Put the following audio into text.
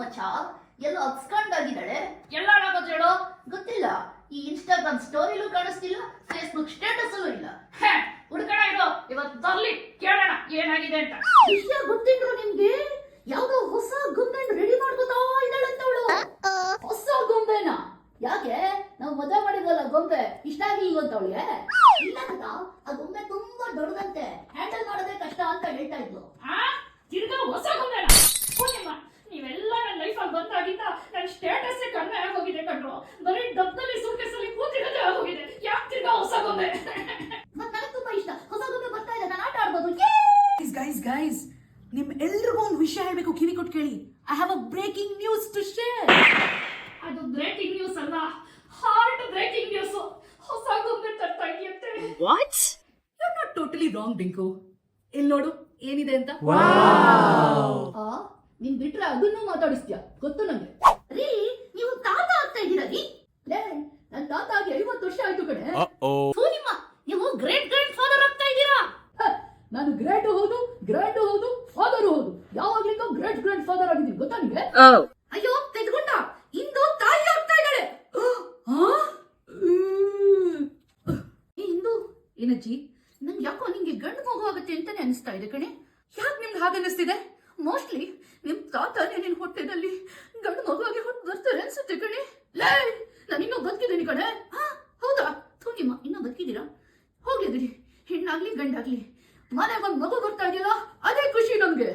ಮಚ್ಚ ಎಲ್ಲ ಅಪ್ಸ್ಕೊಂಡಾಗಿದ್ದಾಳೆ. ಎಲ್ಲಾಡಾಗೋದು ಹೇಳೋ ಗೊತ್ತಿಲ್ಲ. ಈ ಇನ್ಸ್ಟಾಗ್ರಾಮ್ ಸ್ಟೋರಿಲೂ ಕಾಣಿಸ್ತಿಲ್ಲ, ಫೇಸ್ಬುಕ್ ಸ್ಟೇಟಸ್ ಅಲ್ಲೂ ಇಲ್ಲ. ಹುಡ್ಕಣ ಇರೋ, ಇವತ್ತು ಬರ್ಲಿ ಕೇಳೋಣ ಏನಾಗಿದೆ ಅಂತ. ವಿಷಯ ಗೊತ್ತಿದ್ರು ನಿಮ್ಗೆ? ಯಾವ್ದೋ ಹೊಸ ಗೊಂಬೆನ ರೆಡಿ ಮಾಡ್ಕೋತಾ ಇದ್ದಾಳಂತ ಅವಳು. ಹೊಸ ಗೊಂಬೆನ? ಯಾಕೆ ನಾವು ಮದುವೆ ಮಾಡಿದ್ವಲ್ಲ ಗೊಂಬೆ ಇಷ್ಟ ಆಗಿಲ್ವ ಅಂತ ಅವಳಿಗೆ? ಇಲ್ಲ ಅಂತ, ಆ ಗೊಂಬೆ ತುಂಬಾ ದೊಡ್ಡದಂತೆ, ಹ್ಯಾಂಡಲ್ ಮಾಡೋದೇ ಕಷ್ಟ ಅಂತ ಹೇಳ್ತಾ ಇದ್ಲು. ತಿರ್ಗಾ ಹೊಸ ಗೊಂಬೆನ? ನೀವೆಲ್ಲ ನನ್ನ ಲೈಫಲ್ಲಿ ಬಂದಾಗಿದ್ದ ನನ್ನ ಸ್ಟೇಟಸ್ ಕಡಿಮೆ ಆಗೋಗಿದೆ ಕಣ್ರು. ಬರೀ ಡಬ್ಬಲ್ಲಿ ಸೂಟ್ಕೇಸಲ್ಲಿ ಕೂತಿರೋದೇ ಆಗೋಗಿದೆ. ಯಾಕೆ ತಿರ್ಗಾ ಹೊಸ ಗೊಂಬೆ? ನನಗೆ ತುಂಬಾ ಇಷ್ಟ. ಹೊಸ ಗೊಂಬೆ ಬರ್ತಾ ಇದೆ, ನಾನು ಆಟ ಆಡ್ಬೋದು. ಗೈಸ್ ನಿಮ್ ಎಲ್ರಿಗೂ ಒಂದು ವಿಷಯ ಹೇಳ್ಬೇಕು, ಕಿವಿ ಕೊಟ್ಟು ಕೇಳಿ. I have a breaking news to share. ಅದು ಬ್ರೇಕಿಂಗ್ ನ್ಯೂಸ್ ಅಲ್ಲ, ಹಾರ್ಟ್ ಬ್ರೇಕಿಂಗ್ ನ್ಯೂಸ್. ಹೊಸ ಗೊಂಬೆ ತರ್ತಾ ಇದೆಯಂತೆ. What? You are not totally wrong Dinku. ಇಲ್ಲಿ ನೋಡು ಏನಿದೆ ಅಂತ. ನೀನ್ ಬಿಟ್ರೆ ಅದನ್ನು ಮಾತಾಡಿಸ್ತೀಯ ಗೊತ್ತು ನಂಗೆ. ರೀ, ನೀವು ತಾತ ಆಗ್ತಾ ಇದ್ದೀರಾ ರೀ? ನನ್ನ ತಾತ ಆಗಿ 50 ವರ್ಷ ಆಯ್ತು ಕಣೆ. ನಿಮ್ಮ ನೀವು ಗ್ರೇಟ್ ಗ್ರ್ಯಾಂಡ್ ಫಾದರ್ ಆಗ್ತಾ ಇದ್ದೀರಾ. ನಾನು ಗ್ರೇಟ್ ಹೌದು, ಗ್ರ್ಯಾಂಡ್ ಹೌದು, ಫಾದರ್ ಹೌದು. ಯಾವಾಗ್ಲಿಂದ ಗ್ರೇಟ್ ಗ್ರ್ಯಾಂಡ್ ಫಾದರ್ ಆಗಿದ್ದೀನಿ ಗೊತ್ತಾ ನಿಮ್ಗೆ? ಅಯ್ಯೋ ತೆಗೆದುಕೊಂಡ, ಇಂದು ತಾಯಿ ಆಗ್ತಾ ಇದ್ದಾಳೆ. ಇಂದು ಏನಜ್ಜಿ, ನಂಗೆ ಯಾಕೋ ನಿಂಗೆ ಗಂಡು ಮಗು ಆಗುತ್ತೆ ಅಂತಾನೆ ಅನಿಸ್ತಾ ಇದೆ ಕಣೆ. ಯಾಕೆ ನಿಮ್ಗೆ ಹಾಗೆ ಅನಿಸ್ತಿದೆ? ಮೋಸ್ಟ್ಲಿ ನಿಮ್ ತಾತನೇ ನಿನ್ ಹೊಟ್ಟೆನಲ್ಲಿ ಗಂಡು ಮಗುವಾಗಿ ಹೊಟ್ಟು ಬರ್ತಾರೆ ಅನ್ಸುತ್ತೆ ಕಣೆ. ನಾನು ಇನ್ನೂ ಬದುಕಿದ್ದೀನಿ ಕಣೆ. ಹೌದಾ? ನಿಮ್ಮ ಇನ್ನೂ ಬದುಕಿದ್ದೀರಾ? ಹೋಗ್ಲಿ ಬಿಡಿ, ಹೆಣ್ಣಾಗ್ಲಿ ಗಂಡಾಗ್ಲಿ ಮನೆಗೊಂದು ಮಗು ಬರ್ತಾ ಇದೆಯಲ್ಲ, ಅದೇ ಖುಷಿ ನಮ್ಗೆ.